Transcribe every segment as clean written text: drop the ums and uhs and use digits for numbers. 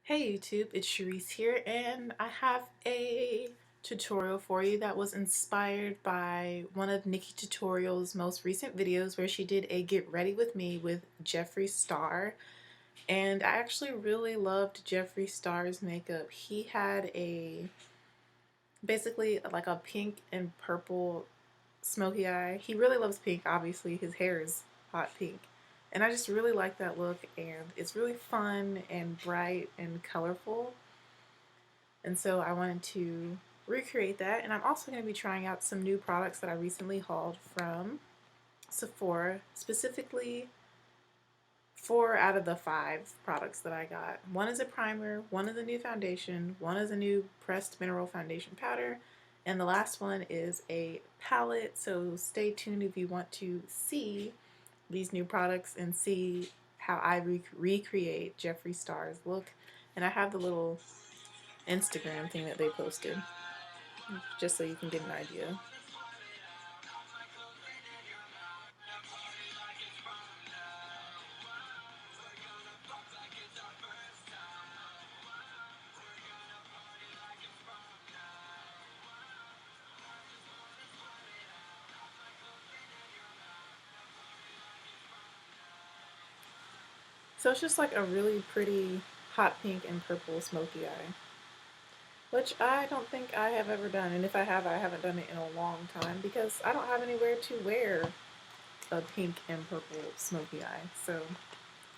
Hey YouTube, it's Cherise here, and I have a tutorial for you that was inspired by one of Nikkie Tutorial's most recent videos where she did a get ready with me with Jeffree Star. And I actually really loved Jeffree Star's makeup. He had basically like a pink and purple smoky eye. He really loves pink, obviously. His hair is hot pink. And I just really like that look, and it's really fun and bright and colorful. And so I wanted to recreate that. And I'm also going to be trying out some new products that I recently hauled from Sephora, specifically 4 out of the 5 products that I got. One is a primer, one is a new foundation, one is a new pressed mineral foundation powder, and the last one is a palette. So stay tuned if you want to see these new products and see how I recreate Jeffree Star's look. And I have the little Instagram thing that they posted, just so you can get an idea. So it's just like a really pretty hot pink and purple smoky eye, which I don't think I have ever done. And if I have, I haven't done it in a long time because I don't have anywhere to wear a pink and purple smoky eye. So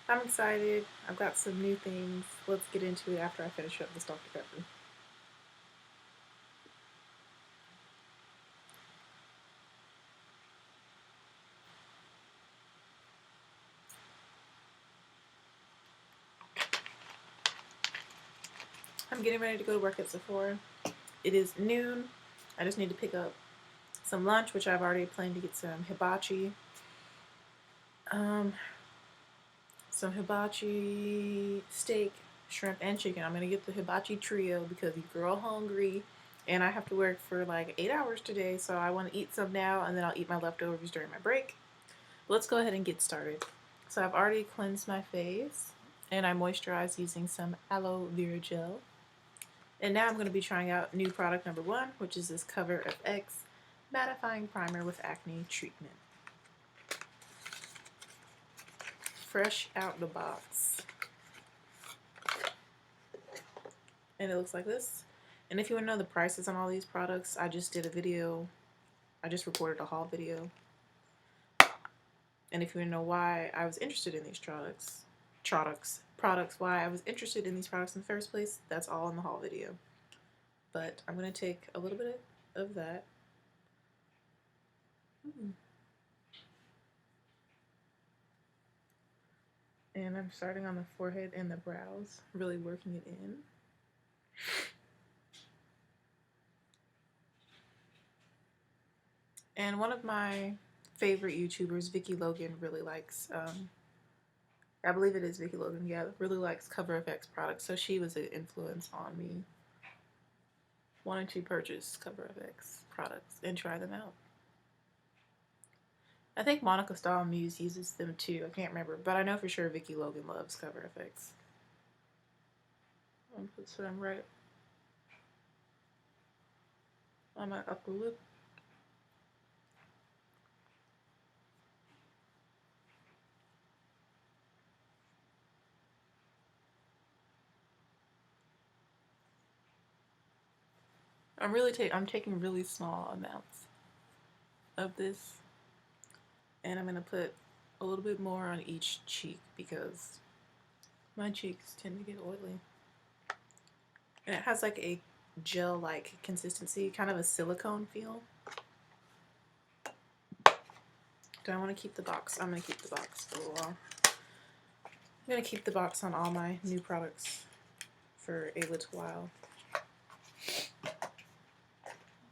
I'm excited. I've got some new things. Let's get into it after I finish up this Dr. Pepper. I'm getting ready to go to work at Sephora. It is noon. I just need to pick up some lunch, which I've already planned to get some hibachi. Some hibachi steak, shrimp, and chicken. I'm gonna get the hibachi trio because you girl hungry, and I have to work for like 8 hours today, so I want to eat some now, and then I'll eat my leftovers during my break. Let's go ahead and get started. So I've already cleansed my face, and I moisturized using some aloe vera gel. And now I'm going to be trying out new product number 1, which is this Cover FX Mattifying Primer with Acne Treatment. Fresh out the box. And it looks like this. And if you want to know the prices on all these products, I just did a video. I just recorded a haul video. And if you want to know why I was interested in these products, why I was interested in these products in the first place, that's all in the haul video. But I'm going to take a little bit of that. And I'm starting on the forehead and the brows, really working it in. And one of my favorite YouTubers, Vicky Logan, really likes, I believe it is Vicky Logan, yeah, really likes Cover FX products. So she was an influence on me wanting to purchase Cover FX products and try them out. I think Monica Stahl Muse uses them too. I can't remember, but I know for sure Vicky Logan loves Cover FX. I'm gonna put some right on my upper lip. I'm taking really small amounts of this, and I'm gonna put a little bit more on each cheek because my cheeks tend to get oily. And it has like a gel-like consistency, kind of a silicone feel. Do I want to keep the box? I'm gonna keep the box for a little while. I'm gonna keep the box on all my new products for a little while.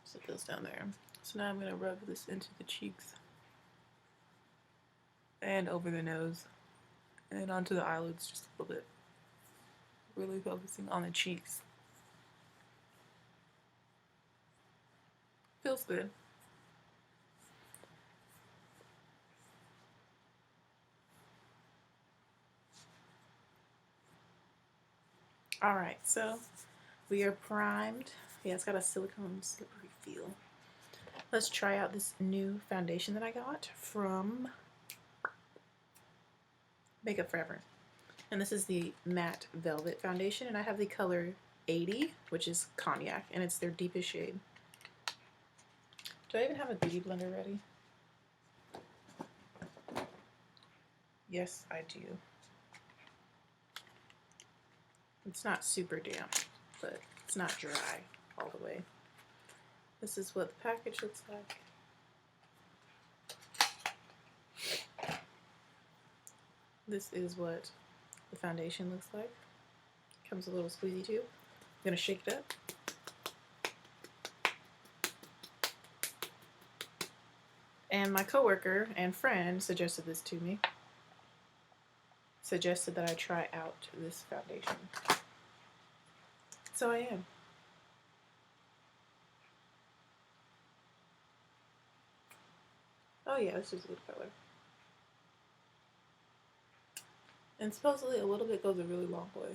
Set this down there. So now I'm gonna rub this into the cheeks and over the nose and onto the eyelids just a little bit. Really focusing on the cheeks. Feels good. Alright, so we are primed. Yeah, it's got a silicone slippery feel. Let's try out this new foundation that I got from Makeup Forever. And this is the Matte Velvet Foundation, and I have the color 80, which is Cognac, and it's their deepest shade. Do I even have a beauty blender ready? Yes, I do. It's not super damp, but it's not dry all the way. This is what the package looks like. This is what the foundation looks like. Comes with a little squeezy tube. I'm gonna shake it up. And my coworker and friend suggested this to me. Suggested that I try out this foundation. So I am. Oh yeah, this is a good color. And supposedly a little bit goes a really long way.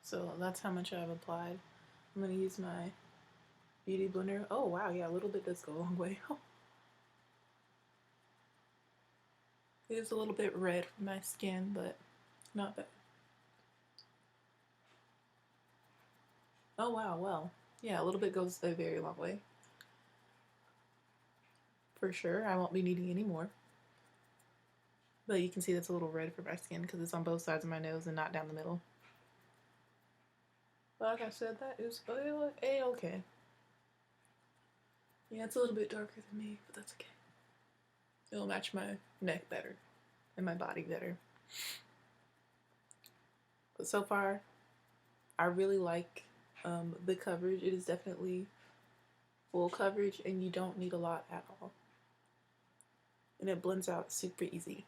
So that's how much I've applied. I'm going to use my beauty blender. Oh wow, yeah, a little bit does go a long way. It is a little bit red for my skin, but not bad. Oh wow, well, yeah, a little bit goes a very long way. For sure, I won't be needing any more. But you can see that's a little red for my skin because it's on both sides of my nose and not down the middle. Like I said, that is A-okay. Yeah, it's a little bit darker than me, but that's okay. It'll match my neck better and my body better. But so far, I really like the coverage. It is definitely full coverage and you don't need a lot at all. And it blends out super easy.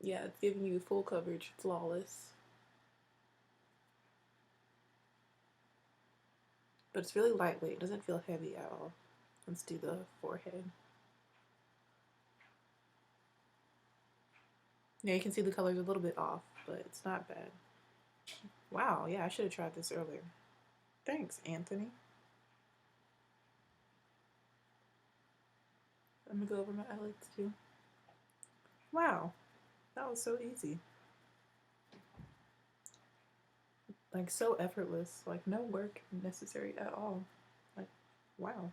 Yeah, it's giving you full coverage, flawless. But it's really lightweight, it doesn't feel heavy at all. Let's do the forehead. Yeah, you can see the color's a little bit off, but it's not bad. Wow, yeah, I should have tried this earlier. Thanks, Anthony. I'm gonna go over my eyelids too. Wow, that was so easy. Like, so effortless. Like, no work necessary at all. Like, wow.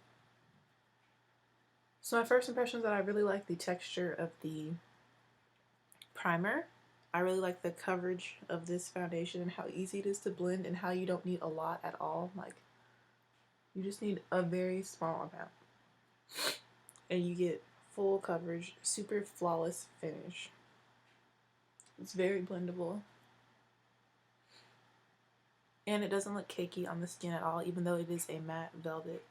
So my first impression is that I really like the texture of the primer. I really like the coverage of this foundation and how easy it is to blend and how you don't need a lot at all. Like, you just need a very small amount. And you get full coverage, super flawless finish. It's very blendable. And it doesn't look cakey on the skin at all, even though it is a matte velvet.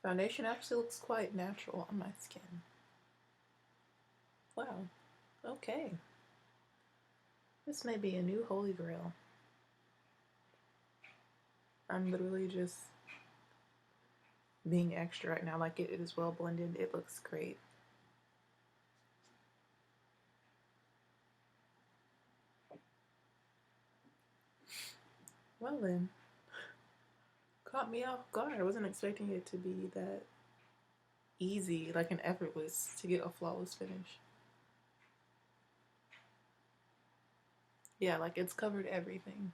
Foundation actually looks quite natural on my skin. Wow. Okay. This may be a new holy grail. I'm literally just being extra right now. Like, it is well blended. It looks great. Well then. Caught me off guard. I wasn't expecting it to be that easy, like an effortless, to get a flawless finish. Yeah, like it's covered everything.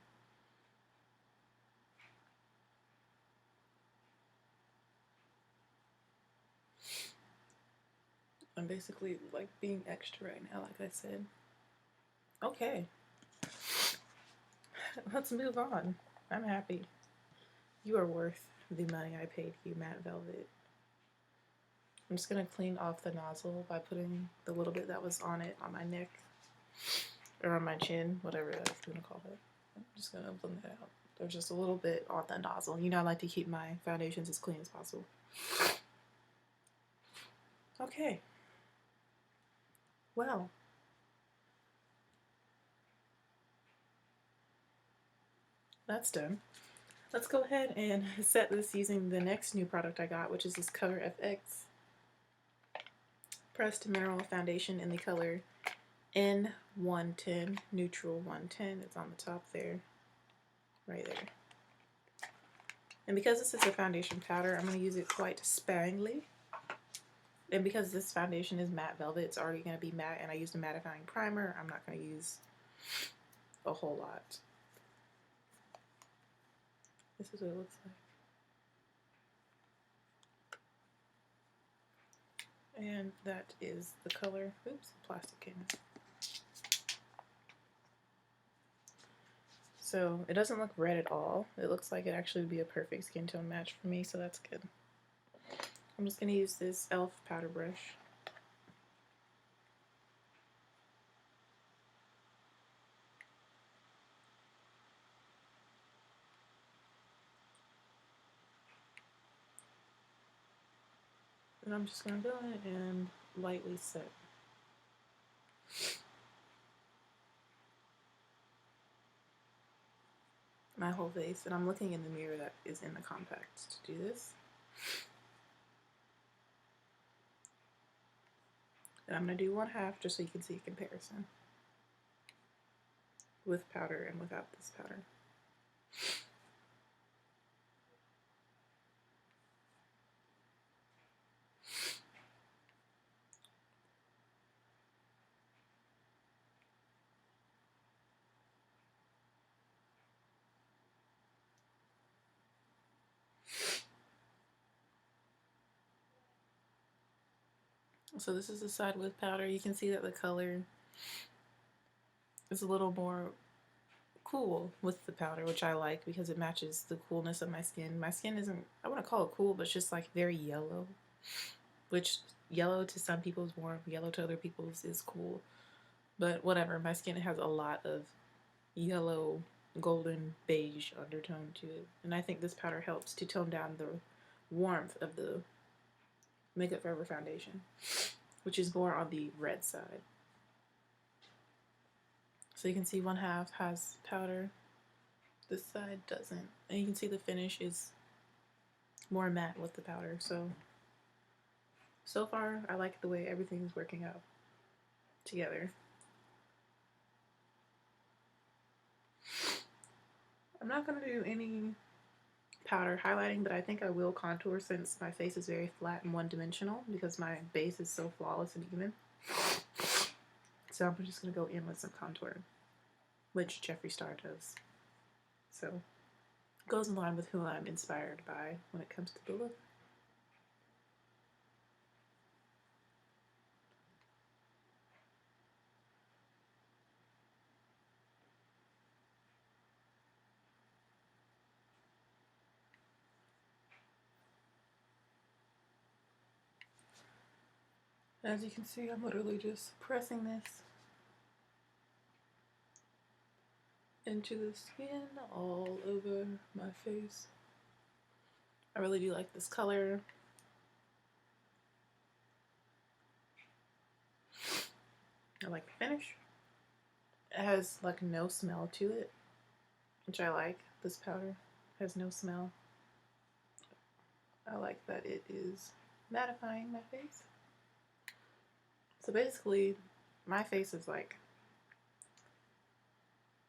I'm basically like being extra right now, like I said. Okay. Let's move on. I'm happy. You are worth the money I paid you, Matte Velvet. I'm just gonna clean off the nozzle by putting the little bit that was on it on my neck. Or on my chin, whatever that's gonna call it. I'm just gonna blend that out. There's just a little bit on the nozzle. You know, I like to keep my foundations as clean as possible. Okay. Well. That's done. Let's go ahead and set this using the next new product I got, which is this Color FX Pressed Mineral Foundation in the color N110, Neutral 110. It's on the top there, right there. And because this is a foundation powder, I'm going to use it quite sparingly. And because this foundation is matte velvet, it's already going to be matte, and I used a mattifying primer, I'm not going to use a whole lot. This is what it looks like. And that is the color. Oops, plastic came in. So it doesn't look red at all. It looks like it actually would be a perfect skin tone match for me, so that's good. I'm just going to use this e.l.f. powder brush. And I'm just going to go in and lightly set my whole face. And I'm looking in the mirror that is in the compact to do this. And I'm going to do 1/2 just so you can see a comparison with powder and without this powder. So this is the side with powder. You can see that the color is a little more cool with the powder, which I like because it matches the coolness of my skin. My skin isn't, I wouldn't call it cool, but it's just like very yellow, which yellow to some people is warm, yellow to other people is cool. But whatever, my skin has a lot of yellow, golden, beige undertone to it. And I think this powder helps to tone down the warmth of the Makeup Forever foundation, which is more on the red side. So you can see 1/2 has powder, this side doesn't. And you can see the finish is more matte with the powder. So far, I like the way everything's working out together. I'm not going to do any powder highlighting, but I think I will contour since my face is very flat and one-dimensional because my base is so flawless and even. So I'm just going to go in with some contour, which Jeffree Star does. So it goes in line with who I'm inspired by when it comes to the look. As you can see, I'm literally just pressing this into the skin all over my face. I really do like this color. I like the finish. It has like no smell to it, which I like. This powder has no smell. I like that it is mattifying my face. So basically, my face is like,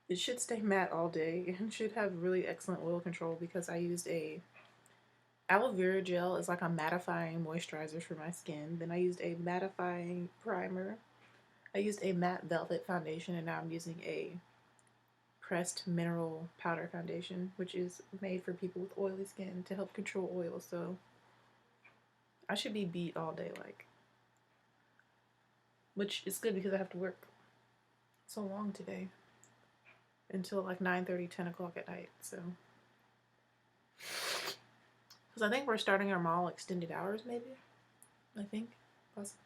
it should stay matte all day and should have really excellent oil control because I used a aloe vera gel as like a mattifying moisturizer for my skin. Then I used a mattifying primer. I used a matte velvet foundation, and now I'm using a pressed mineral powder foundation, which is made for people with oily skin to help control oil. So I should be beat all day, like, which is good because I have to work so long today until like 9:30, 10 o'clock at night. So because I think we're starting our mall extended hours, maybe. I think possibly.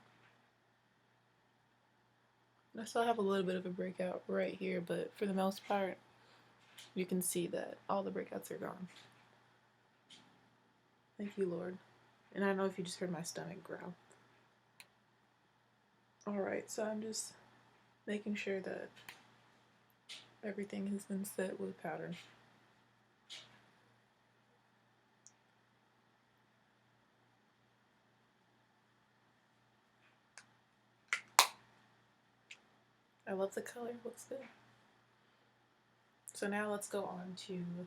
I still have a little bit of a breakout right here, but for the most part, you can see that all the breakouts are gone. Thank you, Lord. And I don't know if you just heard my stomach growl. Alright, so I'm just making sure that everything has been set with powder. I love the color, looks good. So now let's go on to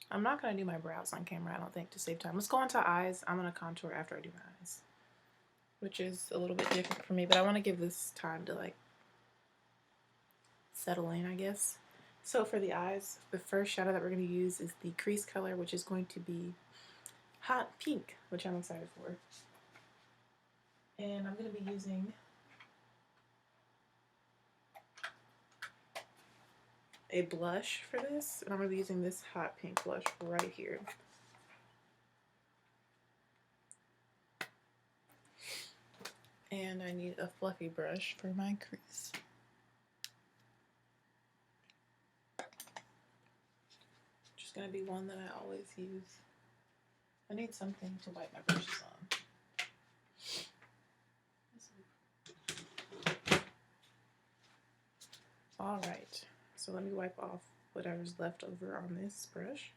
I'm not going to do my brows on camera, I don't think, to save time. Let's go on to eyes. I'm going to contour after I do my eyes, which is a little bit different for me, but I want to give this time to like settle in, I guess. So for the eyes, the first shadow that we're going to use is the crease color, which is going to be hot pink, which I'm excited for. And I'm going to be using a blush for this, and I'm going to be using this hot pink blush right here. And I need a fluffy brush for my crease. Just going to be one that I always use. I need something to wipe my brushes on. Alright, so let me wipe off whatever's left over on this brush.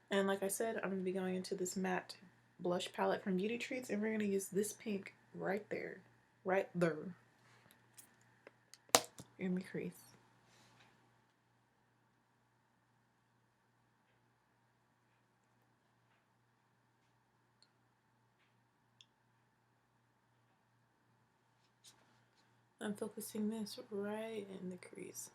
And like I said, I'm going to be going into this matte blush palette from Beauty Treats, and we're going to use this pink right there in the crease. I'm focusing this right in the crease.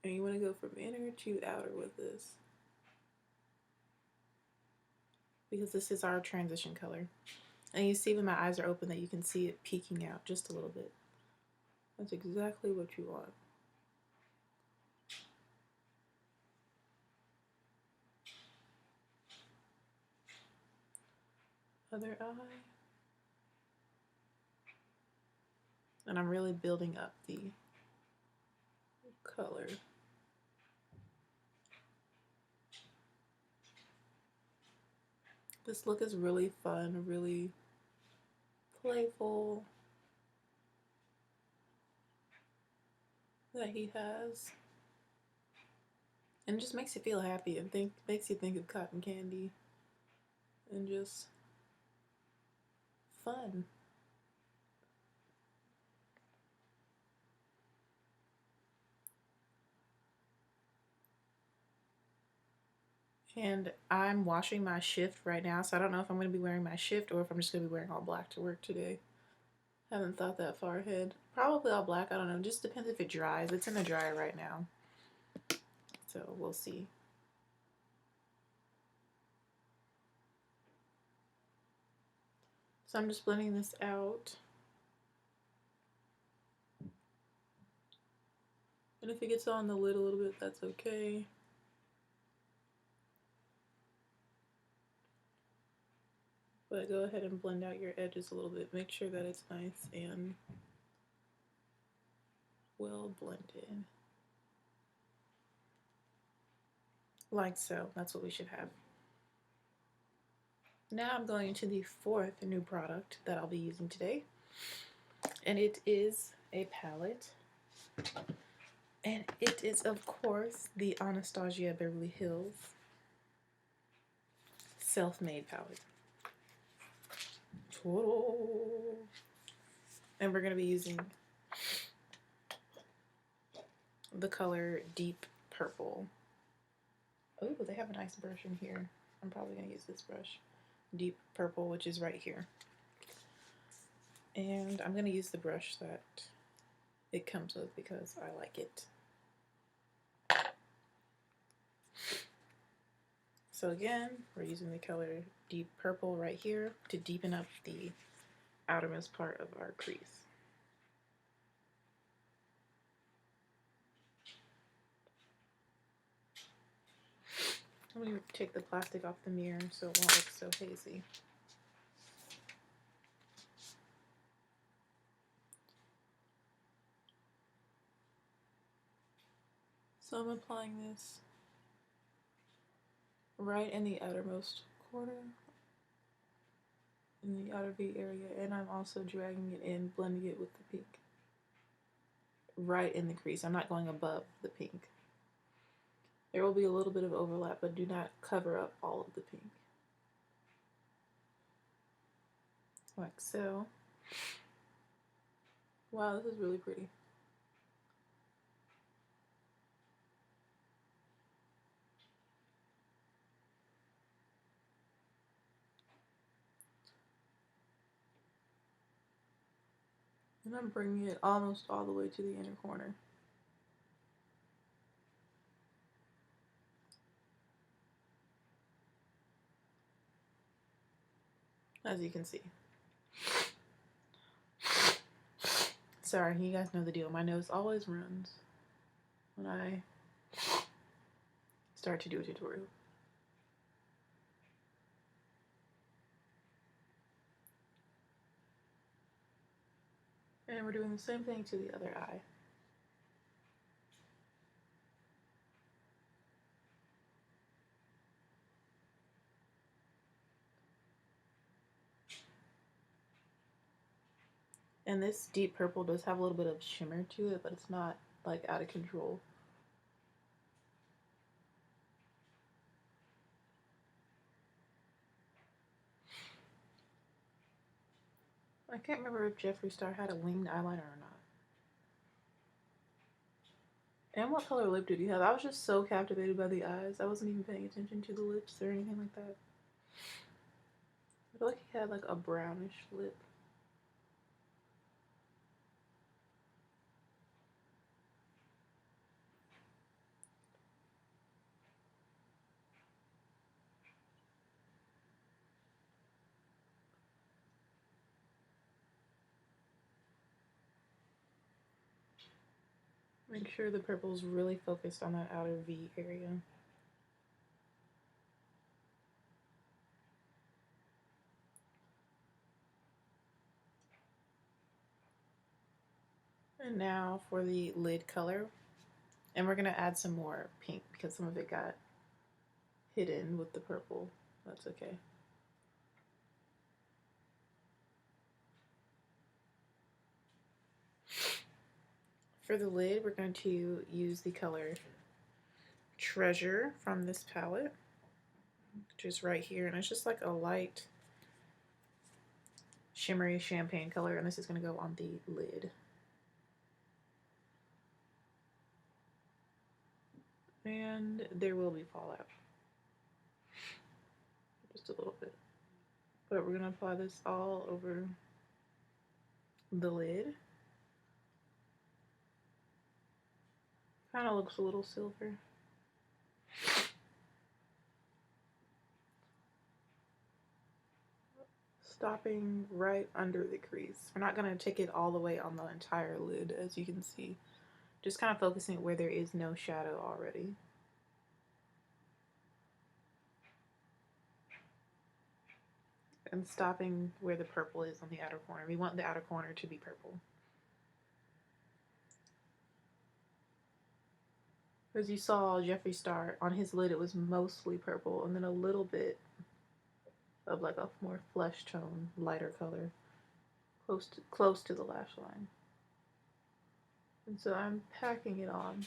And you want to go from inner to outer with this, because this is our transition color. And you see when my eyes are open that you can see it peeking out just a little bit. That's exactly what you want. Other eye. And I'm really building up the color. This look is really fun, really playful that he has. And it just makes you feel happy and makes you think of cotton candy and just fun. And I'm washing my shift right now, so I don't know if I'm going to be wearing my shift or if I'm just going to be wearing all black to work today. Haven't thought that far ahead. Probably all black, I don't know. Just depends if it dries. It's in the dryer right now, so we'll see. So I'm just blending this out. And if it gets on the lid a little bit, that's okay. But go ahead and blend out your edges a little bit. Make sure that it's nice and well blended. Like so. That's what we should have. Now I'm going into the fourth new product that I'll be using today. And it is a palette. And it is, of course, the Anastasia Beverly Hills Self-Made palette. And we're going to be using the color Deep Purple. Oh, they have a nice brush in here. I'm probably going to use this brush. Deep Purple, which is right here. And I'm going to use the brush that it comes with because I like it. So again, we're using the color Deep Purple right here to deepen up the outermost part of our crease. I'm going to take the plastic off the mirror so it won't look so hazy. So I'm applying this right in the outermost corner, in the outer V area, and I'm also dragging it in, blending it with the pink. Right in the crease. I'm not going above the pink. There will be a little bit of overlap, but do not cover up all of the pink. Like so. Wow, this is really pretty. And I'm bringing it almost all the way to the inner corner. As you can see. Sorry, you guys know the deal. My nose always runs when I start to do a tutorial. And we're doing the same thing to the other eye. And this deep purple does have a little bit of shimmer to it, but it's not like out of control. I can't remember if Jeffree Star had a winged eyeliner or not. And what color lip did he have? I was just so captivated by the eyes. I wasn't even paying attention to the lips or anything like that. I feel like he had like a brownish lip. Make sure the purple's really focused on that outer V area. And now for the lid color. And we're going to add some more pink because some of it got hidden with the purple. That's okay. For the lid, we're going to use the color Treasure from this palette, which is right here. And it's just like a light shimmery champagne color. And this is going to go on the lid. And there will be fallout. Just a little bit. But we're going to apply this all over the lid. Kind of looks a little silver. Stopping right under the crease. We're not going to take it all the way on the entire lid, as you can see. Just kind of focusing where there is no shadow already. And stopping where the purple is on the outer corner. We want the outer corner to be purple. As you saw Jeffree Star, on his lid it was mostly purple, and then a little bit of like a more flesh tone, lighter color, close to the lash line. And so I'm packing it on.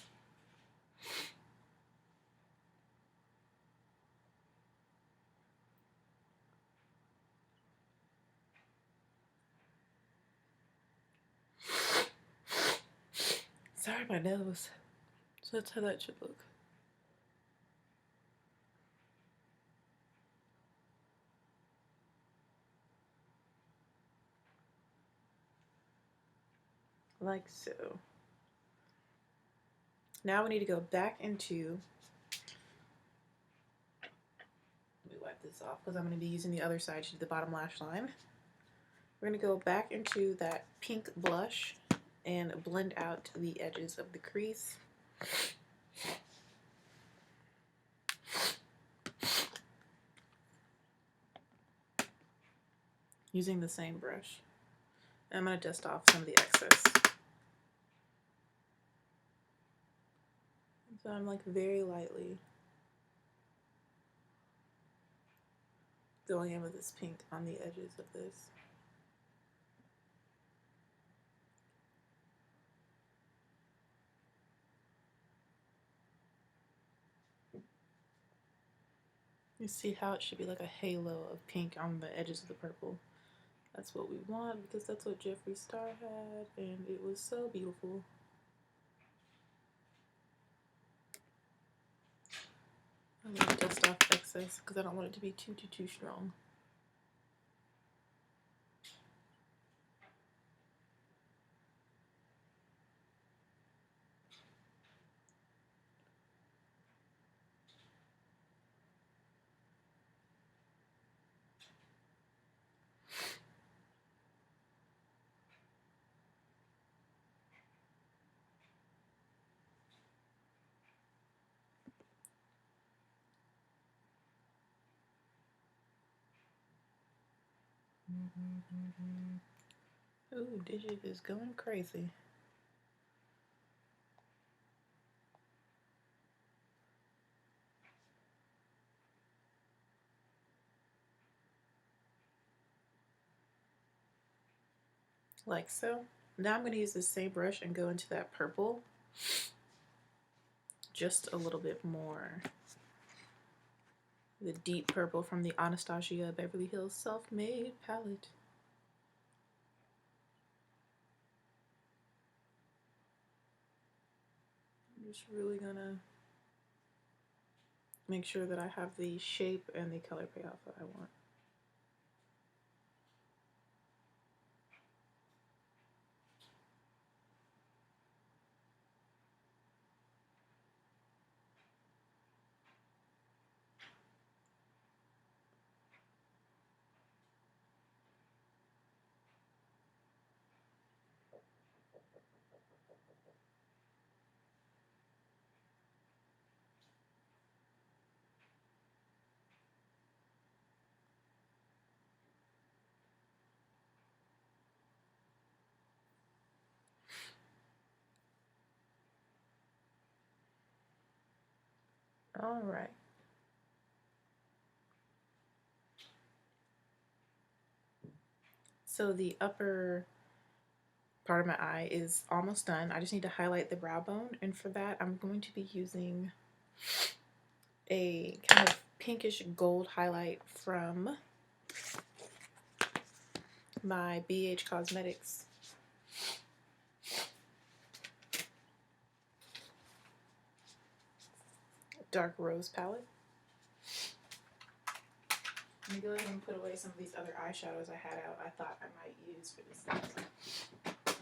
Sorry, my nose. So that's how that should look. Like so. Now we need to go back into, let me wipe this off because I'm going to be using the other side to do the bottom lash line. We're going to go back into that pink blush and blend out the edges of the crease. Using the same brush. And I'm going to dust off some of the excess. So I'm like very lightly going in with this pink on the edges of this. You see how it should be like a halo of pink on the edges of the purple. That's what we want because that's what Jeffree Star had, and it was so beautiful. I'm going to dust off excess because I don't want it to be too strong. Ooh, Digit is going crazy. Like so. Now I'm going to use the same brush and go into that purple just a little bit more. The deep purple from the Anastasia Beverly Hills Self-Made palette. I'm just really gonna make sure that I have the shape and the color payoff that I want. All right. So the upper part of my eye is almost done. I just need to highlight the brow bone, and for that I'm going to be using a kind of pinkish gold highlight from my BH Cosmetics Dark Rose palette. Let me go ahead and put away some of these other eyeshadows I had out I thought I might use for this look,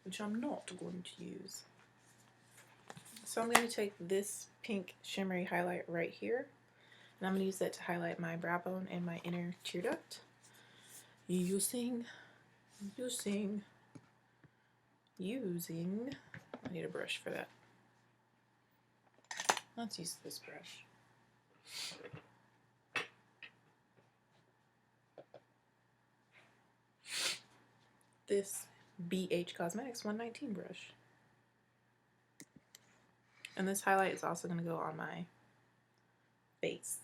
which I'm not going to use. So I'm going to take this pink shimmery highlight right here, and I'm going to use that to highlight my brow bone and my inner tear duct. Using, I need a brush for that. Let's use this brush. This BH Cosmetics 119 brush. And this highlight is also going to go on my face.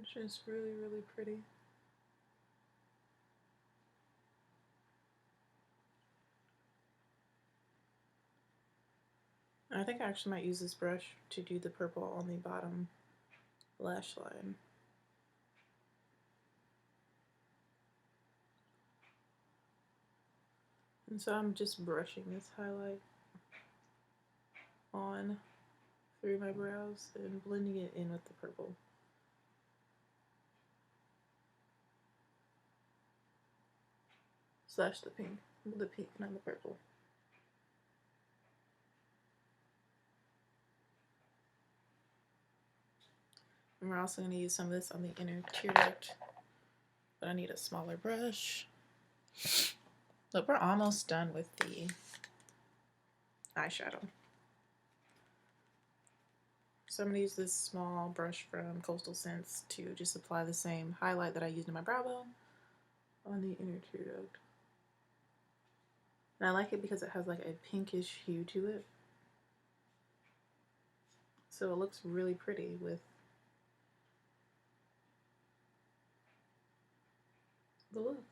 It's just really pretty. I think I actually might use this brush to do the purple on the bottom lash line. And so I'm just brushing this highlight on through my brows and blending it in with the purple. Slash the pink. The pink, not the purple. And we're also going to use some of this on the inner tear duct, but I need a smaller brush. Look, we're almost done with the eyeshadow. So I'm going to use this small brush from Coastal Scents to just apply the same highlight that I used in my brow bone on the inner tear duct. And I like it because it has like a pinkish hue to it. So it looks really pretty with the look.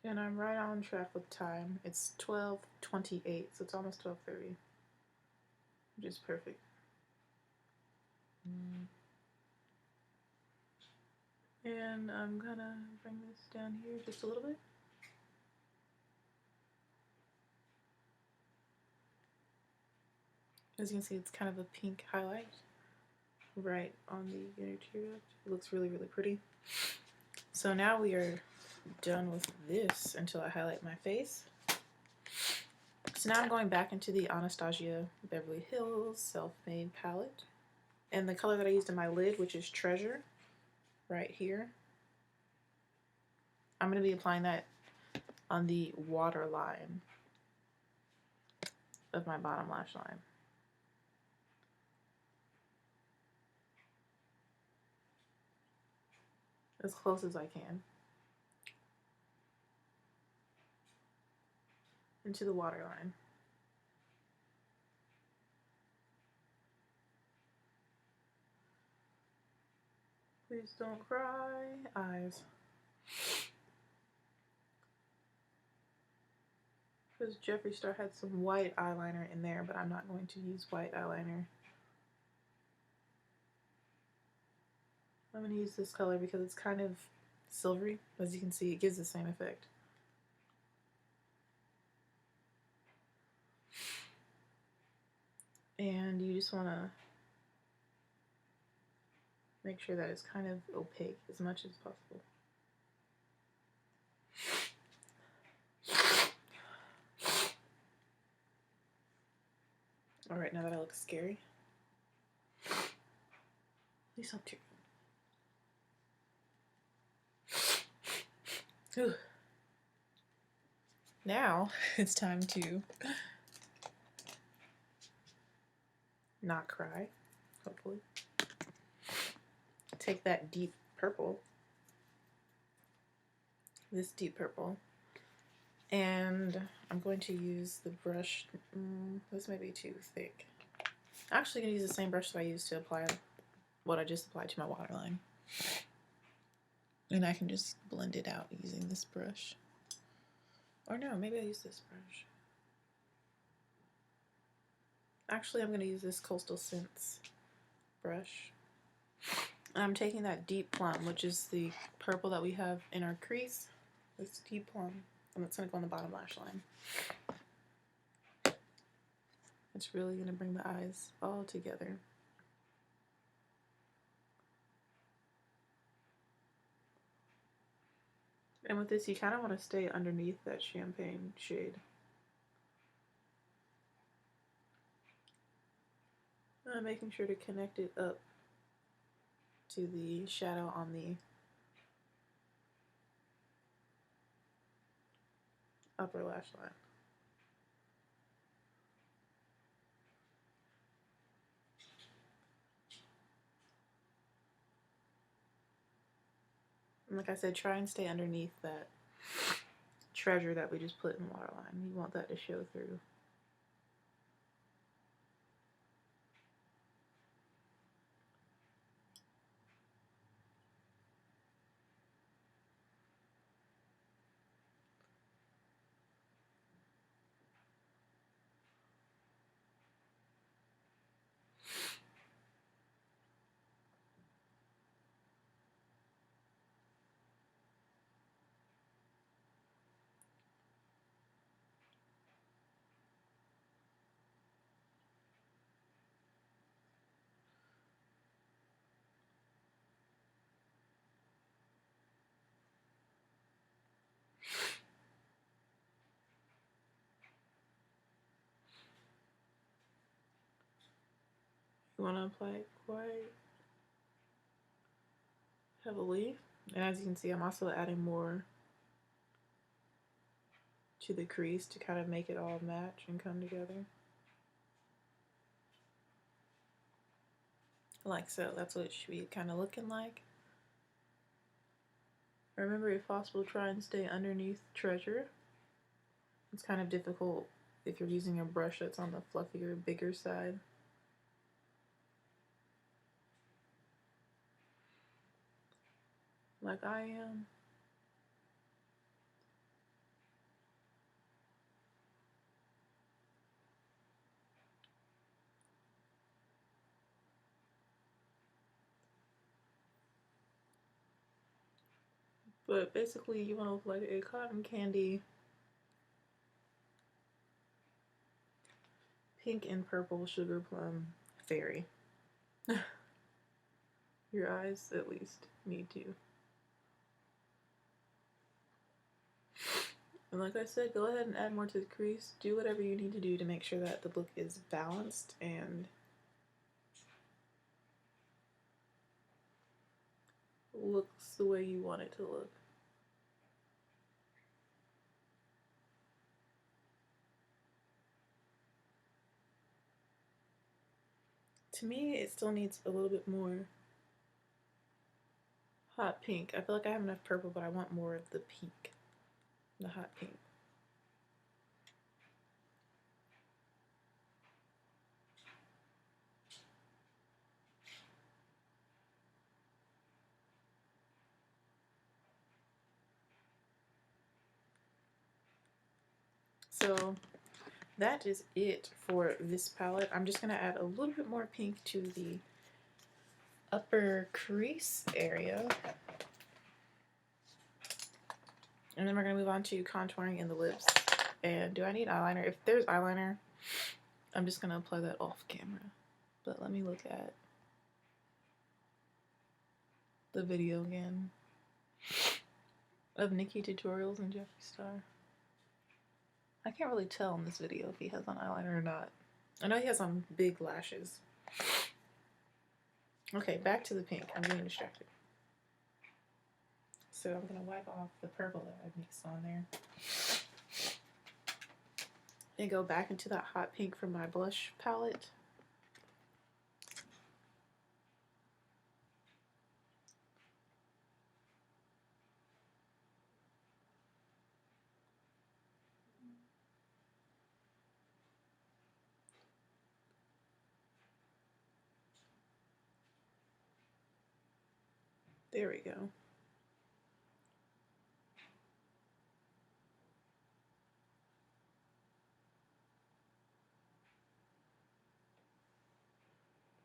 And I'm right on track with time. It's 12:28, so it's almost 12:30, which is perfect. And I'm gonna bring this down here just a little bit. As you can see, it's kind of a pink highlight right on the inner tear duct. It looks really, really pretty. So now we are done with this until I highlight my face. So now I'm going back into the Anastasia Beverly Hills Self-Made palette. And the color that I used in my lid, which is Treasure, right here. I'm going to be applying that on the waterline of my bottom lash line. As close as I can. Into the waterline. Please don't cry. Eyes. Because Jeffree Star had some white eyeliner in there, but I'm not going to use white eyeliner. I'm going to use this color because it's kind of silvery. As you can see, it gives the same effect. And you just want to make sure that it's kind of opaque as much as possible. Alright, now that I look scary. Please don't tear. Ooh. Now it's time to not cry, hopefully. Take that deep purple, this deep purple, and I'm going to use the brush. This may be too thick. I'm actually going to use the same brush that I used to apply what I just applied to my waterline. And I can just blend it out using this brush. Or no, maybe I'll use this brush. Actually, I'm going to use this Coastal Scents brush. And I'm taking that deep plum, which is the purple that we have in our crease. This deep plum. And it's going to go on the bottom lash line. It's really going to bring the eyes all together. And with this, you kind of want to stay underneath that champagne shade. Making sure to connect it up to the shadow on the upper lash line. And like I said, try and stay underneath that treasure that we just put in the waterline. You want that to show through. You want to apply it quite heavily. And as you can see, I'm also adding more to the crease to kind of make it all match and come together. Like so. That's what it should be kind of looking like. Remember, if possible, try and stay underneath treasure. It's kind of difficult if you're using a brush that's on the fluffier, bigger side. Like I am. But basically, you want to look like a cotton candy, pink and purple sugar plum fairy. Your eyes, at least, need to. And like I said, go ahead and add more to the crease. Do whatever you need to do to make sure that the look is balanced and looks the way you want it to look. To me, it still needs a little bit more hot pink. I feel like I have enough purple, but I want more of the pink, the hot pink. So that is it for this palette. I'm just going to add a little bit more pink to the upper crease area. And then we're going to move on to contouring in the lips. And do I need eyeliner? If there's eyeliner, I'm just going to apply that off camera. But let me look at the video again of Nikkie tutorials and Jeffree Star. I can't really tell in this video if he has on eyeliner or not. I know he has on big lashes. Okay, back to the pink. I'm getting distracted. So I'm going to wipe off the purple that I mixed on there. And go back into that hot pink from my blush palette. There we go.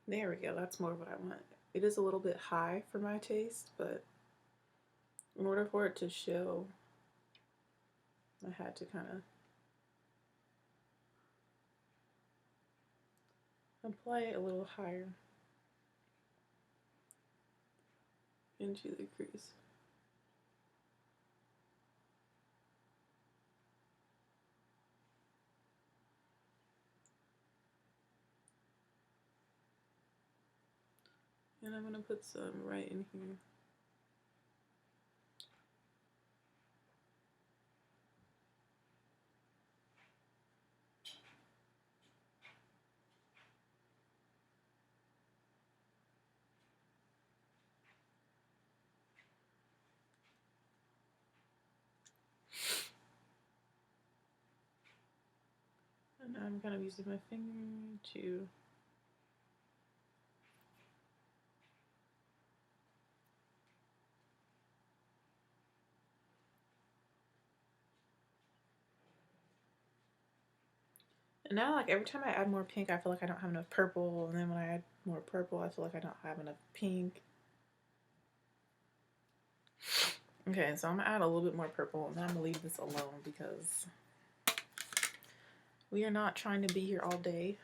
There we go. That's more what I want. It is a little bit high for my taste, but in order for it to show, I had to kind of apply it a little higher into the crease. And I'm going to put some right in here. And I'm kind of using my finger to and now, like, every time I add more pink, I feel like I don't have enough purple, and then when I add more purple, I feel like I don't have enough pink. Okay, so I'm gonna add a little bit more purple, and then I'm gonna leave this alone because we are not trying to be here all day.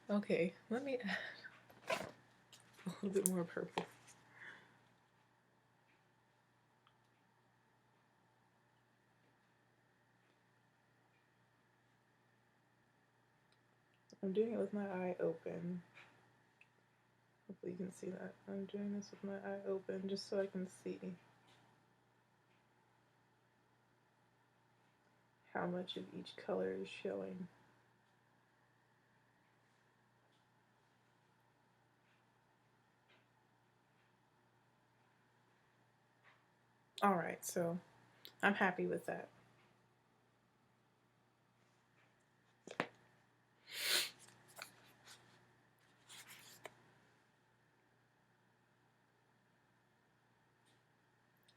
Okay, let me add a little bit more purple. I'm doing it with my eye open. Hopefully you can see that. I'm doing this with my eye open just so I can see how much of each color is showing. Alright, so I'm happy with that.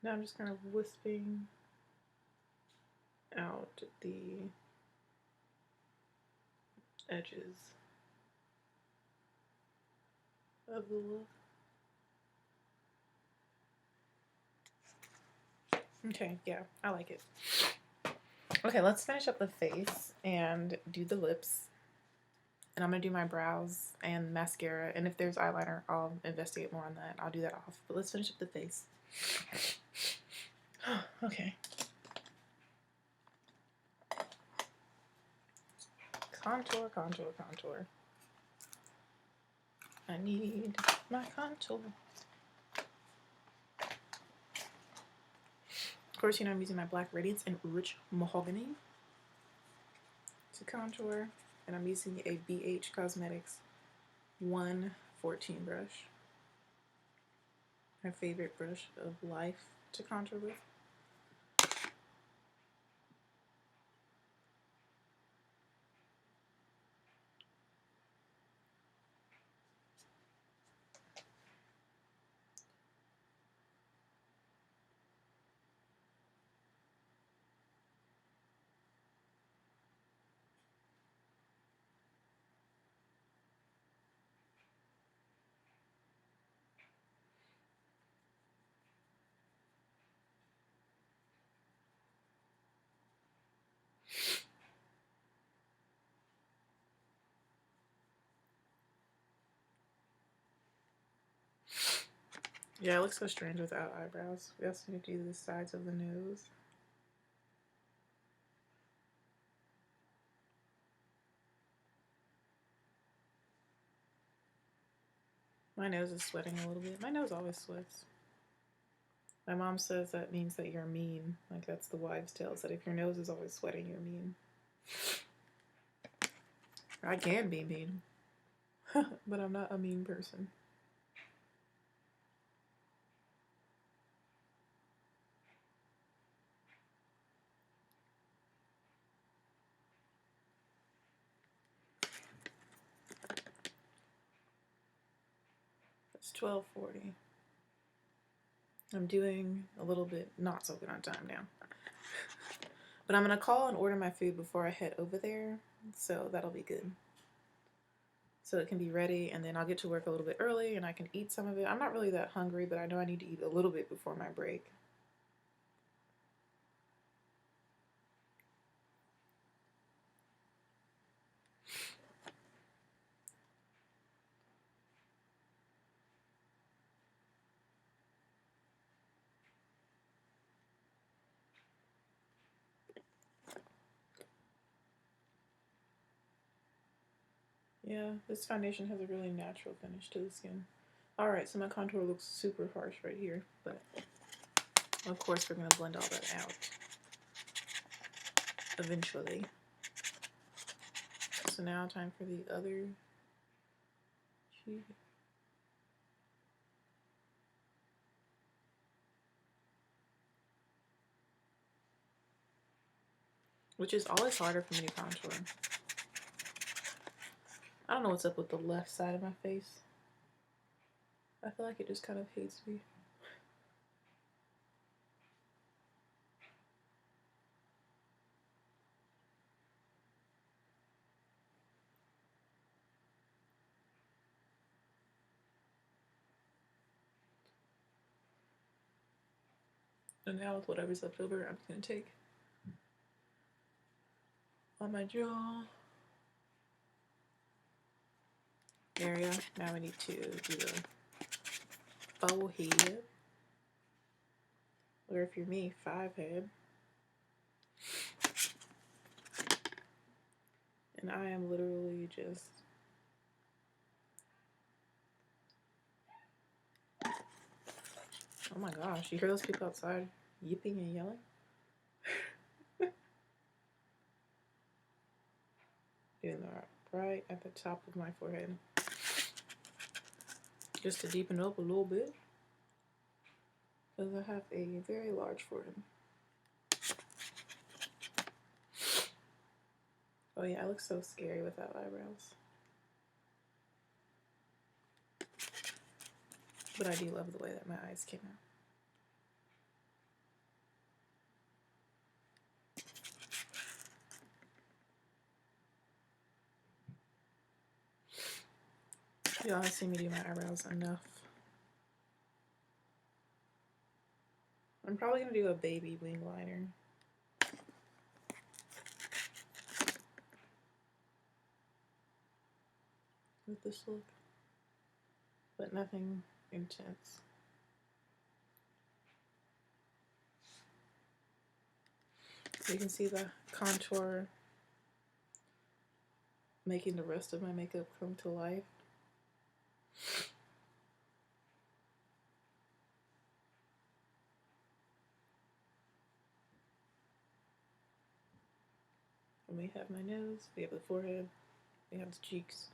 Now I'm just kind of wisping out the edges of the look. Okay, yeah, I like it. Okay, let's finish up the face and do the lips. And I'm going to do my brows and mascara. And if there's eyeliner, I'll investigate more on that. I'll do that off. But let's finish up the face. Okay. Contour, contour, contour. I need my contour. Of course, you know I'm using my Black Radiance and Rich Mahogany to contour. And I'm using a BH Cosmetics 114 brush. My favorite brush of life to contour with. Yeah, it looks so strange without eyebrows. We also need to do the sides of the nose. My nose is sweating a little bit. My nose always sweats. My mom says that means that you're mean. Like, that's the wives' tales, that if your nose is always sweating, you're mean. I can be mean, but I'm not a mean person. It's 12:40. I'm doing a little bit not so good on time now. But I'm going to call and order my food before I head over there, so that'll be good. So it can be ready, and then I'll get to work a little bit early, and I can eat some of it. I'm not really that hungry, but I know I need to eat a little bit before my break. Yeah, this foundation has a really natural finish to the skin. Alright, so my contour looks super harsh right here, but of course we're going to blend all that out eventually. So now time for the other cheek. Which is always harder for me to contour. I don't know what's up with the left side of my face. I feel like it just kind of hates me. And now with whatever's left over, I'm just going to take on my jaw area. Now we need to do the forehead. Or if you're me, 5 head. and I am literally just... Oh my gosh, you hear those people outside yipping and yelling? Doing that right at the top of my forehead. Just to deepen it up a little bit. Because I have a very large forehead. Oh yeah, I look so scary without eyebrows. But I do love the way that my eyes came out. Y'all have seen me do my eyebrows enough. I'm probably going to do a baby wing liner. With this look. But nothing intense. You can see the contour making the rest of my makeup come to life. And we have my nose, we have the forehead, we have the cheeks.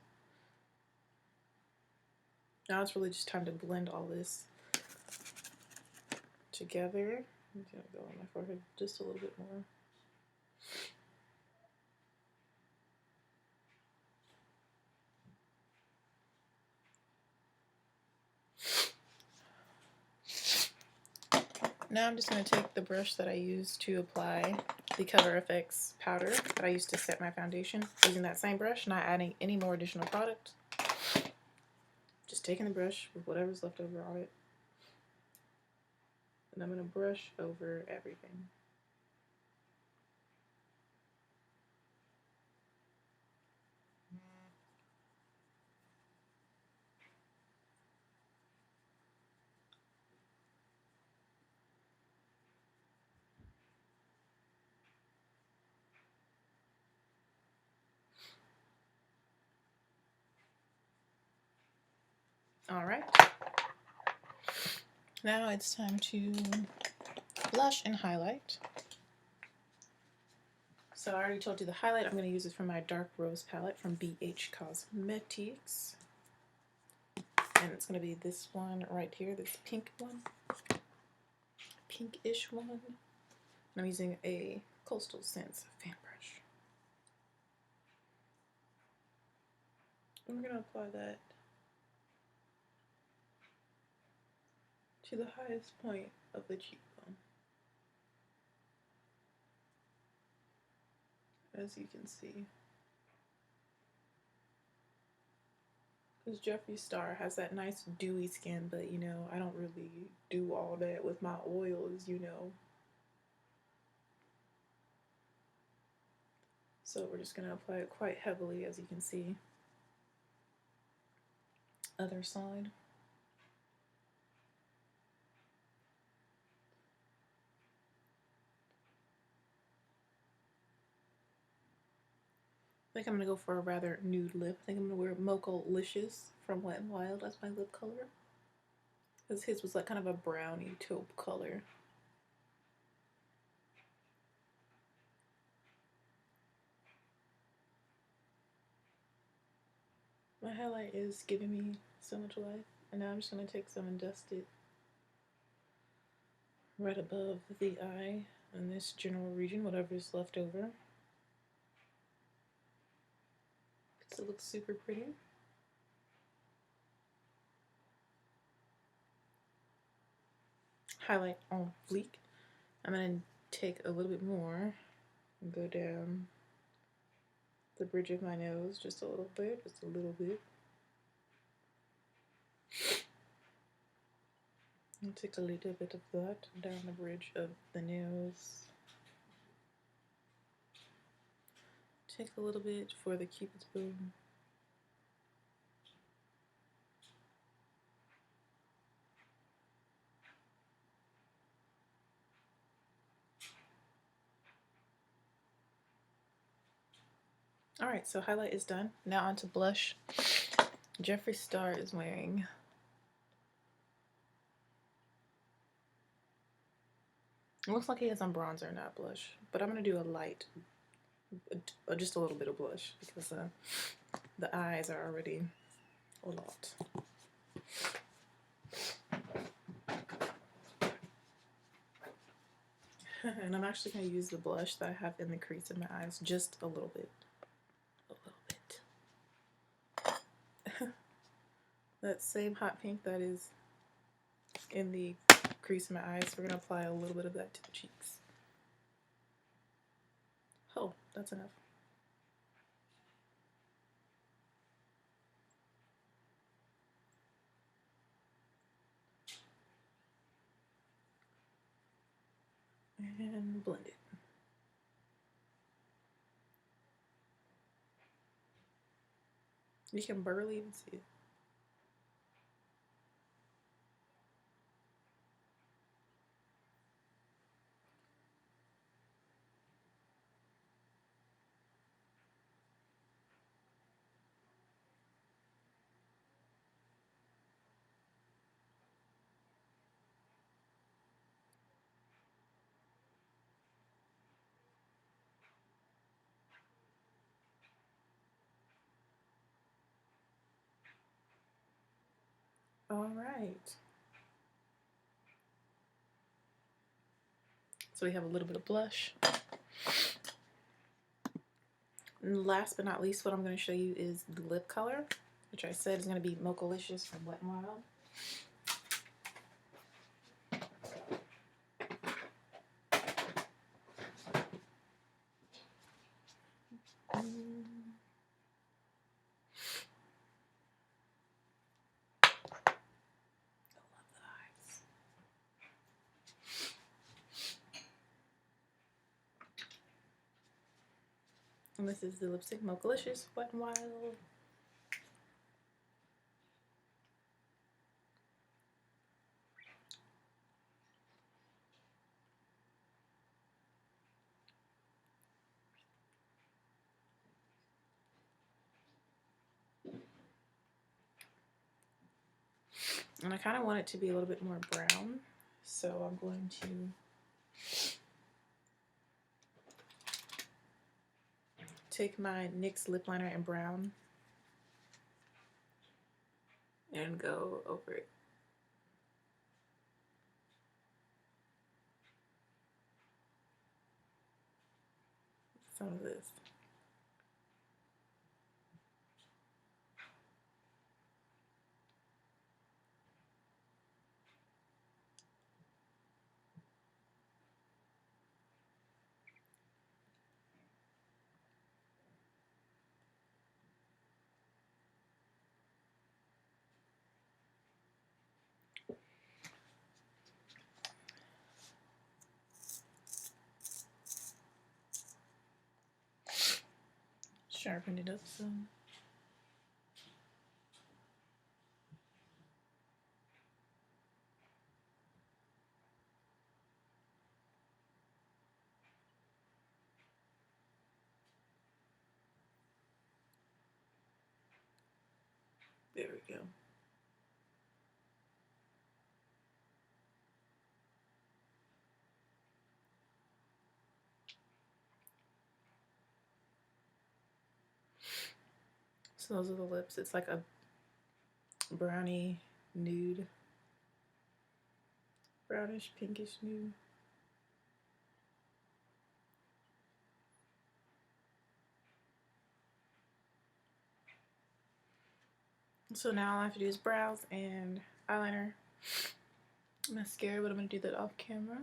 Now it's really just time to blend all this together. I'm gonna go on my forehead just a little bit more. Now I'm just going to take the brush that I used to apply the Color FX powder that I used to set my foundation, using that same brush, not adding any more additional product. Just taking the brush with whatever's left over on it, and I'm going to brush over everything. Alright, now it's time to blush and highlight. So I already told you the highlight, I'm going to use it from my Dark Rose palette from BH Cosmetics. And it's going to be this one right here, this pink one. Pinkish one. And I'm using a Coastal Scents fan brush. And we're going to apply that to the highest point of the cheekbone. As you can see. Because Jeffree Star has that nice dewy skin, but you know, I don't really do all that with my oils, you know. So we're just going to apply it quite heavily, as you can see. Other side. I think I'm going to go for a rather nude lip. I think I'm going to wear Mocha Licious from Wet n Wild as my lip color. Because his was like kind of a brownie taupe color. My highlight is giving me so much life. And now I'm just going to take some and dust it right above the eye in this general region, whatever is left over. Because it looks super pretty. Highlight on fleek. I'm going to take a little bit more and go down the bridge of my nose just a little bit, And take a little bit of that down the bridge of the nose. Take a little bit for the Cupid's bow. Alright, so highlight is done. Now on to blush. Jeffree Star is wearing it looks like he has on bronzer, not blush. But I'm going to do a light, just a little bit of blush because the eyes are already a lot. And I'm actually going to use the blush that I have in the crease of my eyes just a little bit. A little bit. That same hot pink that is in the crease of my eyes, we're going to apply a little bit of that to the cheeks. Oh, that's enough. And blend it. You can barely even see it. All right. So we have a little bit of blush. And last but not least, what I'm going to show you is the lip color, which I said is going to be Mochalicious from Wet n Wild. And this is the lipstick Mochalicious Wet n Wild. And I kind of want it to be a little bit more brown, so I'm going to take my NYX lip liner in brown and go over it. Some of this. Sharpen it up some. There we go. So those are the lips. It's like a brownie nude. Brownish, pinkish nude. So now all I have to do is brows and eyeliner, mascara, but I'm going to do that off camera.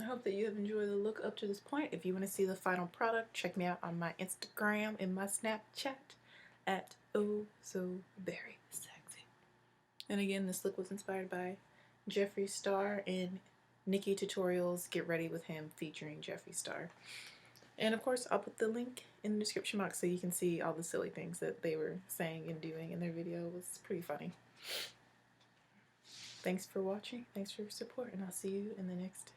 I hope that you have enjoyed the look up to this point. If you want to see the final product, check me out on my Instagram and my Snapchat at Oh So Very Sexy. And again, this look was inspired by Jeffree Star and Nikkie Tutorials Get Ready With Him featuring Jeffree Star. And of course, I'll put the link in the description box so you can see all the silly things that they were saying and doing in their video. It was pretty funny. Thanks for watching. Thanks for your support, and I'll see you in the next